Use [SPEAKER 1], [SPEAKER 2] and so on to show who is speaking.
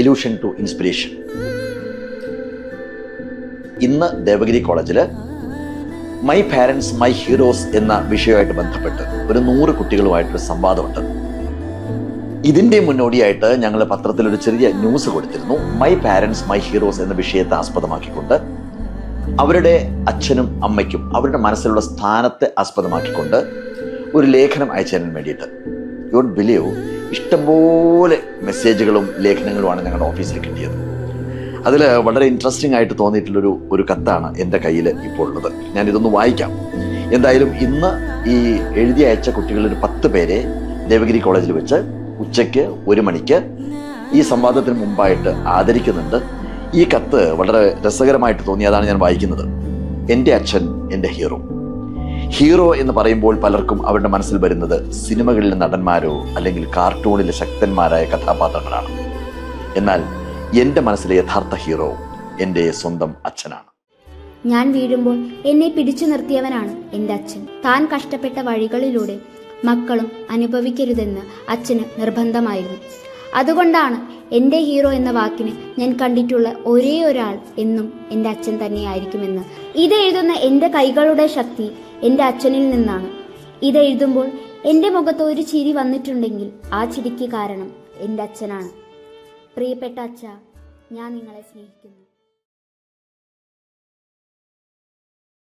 [SPEAKER 1] Illusion to inspiration. ഇന്ന് ദേവഗിരി കോളേജിൽ my parents my heroes എന്ന വിഷയവുമായിട്ട് ബന്ധപ്പെട്ട് ഒരു 100 കുട്ടികളുമായിട്ടൊരു സംവാദമുണ്ട്. ഇതിൻ്റെ മുന്നോടിയായിട്ട് ഞങ്ങൾ പത്രത്തിലൊരു ചെറിയ ന്യൂസ് കൊടുത്തിരുന്നു. മൈ പാരൻസ് മൈ ഹീറോസ് എന്ന വിഷയത്തെ ആസ്പദമാക്കിക്കൊണ്ട് അവരുടെ അച്ഛനും അമ്മയ്ക്കും അവരുടെ മനസ്സിലുള്ള സ്ഥാനത്തെ ആസ്പദമാക്കിക്കൊണ്ട് ഒരു ലേഖനം അയച്ചു തരാൻ വേണ്ടിയിട്ട്. യു വോണ്ട് ബിലീവ്, ഇഷ്ടംപോലെ മെസ്സേജുകളും ലേഖനങ്ങളുമാണ് ഞങ്ങളുടെ ഓഫീസിൽ കിട്ടിയത്. അതിൽ വളരെ ഇൻട്രസ്റ്റിംഗ് ആയിട്ട് തോന്നിയിട്ടുള്ളൊരു കത്താണ് എൻ്റെ കയ്യിൽ ഇപ്പോൾ ഉള്ളത്. ഞാനിതൊന്ന് വായിക്കാം. എന്തായാലും ഇന്ന് ഈ എഴുതി അയച്ച കുട്ടികളിൽ ഒരു 10 പേരെ ദേവഗിരി കോളേജിൽ വെച്ച് ഉച്ചയ്ക്ക് 1 മണിക്ക് ഈ സംവാദത്തിന് മുമ്പായിട്ട് ആദരിക്കുന്നുണ്ട്. ഈ കത്ത് വളരെ രസകരമായിട്ട് തോന്നി, അതാണ് ഞാൻ വായിക്കുന്നത്. എൻ്റെ അച്ഛൻ എൻ്റെ ഹീറോ. ഹീറോ എന്ന് പറയുമ്പോൾ പലർക്കും അവരുടെ മനസ്സിൽ വരുന്നത് സിനിമകളിലെ നടന്മാരോ അല്ലെങ്കിൽ കാർട്ടൂണിലെ ശക്തന്മാരായ കഥാപാത്രങ്ങളാണ്. എന്നാൽ എൻ്റെ മനസ്സിലെ യഥാർത്ഥ ഹീറോ എൻ്റെ സ്വന്തം അച്ഛനാണ്.
[SPEAKER 2] ഞാൻ വീഴുമ്പോൾ എന്നെ പിടിച്ചു നിർത്തിയവനാണ് എൻ്റെ അച്ഛൻ. താൻ കഷ്ടപ്പെട്ട വഴികളിലൂടെ മക്കളും അനുഭവിക്കരുതെന്ന് അച്ഛന് നിർബന്ധമായിരുന്നു. അതുകൊണ്ടാണ് എൻ്റെ ഹീറോ എന്ന വാക്കിന് ഞാൻ കണ്ടിട്ടുള്ള ഒരേ ഒരാൾ എന്നും എൻ്റെ അച്ഛൻ തന്നെയായിരിക്കുമെന്ന്. ഇതെഴുതുന്ന എൻ്റെ കൈകളുടെ ശക്തി എൻ്റെ അച്ഛനിൽ നിന്നാണ്. ഇതെഴുതുമ്പോൾ എൻ്റെ മുഖത്ത് ഒരു ചിരി വന്നിട്ടുണ്ടെങ്കിൽ ആ ചിരിക്ക് കാരണം എൻ്റെ അച്ഛനാണ്. പ്രിയപ്പെട്ട അച്ഛ, ഞാൻ നിങ്ങളെ സ്നേഹിക്കുന്നു.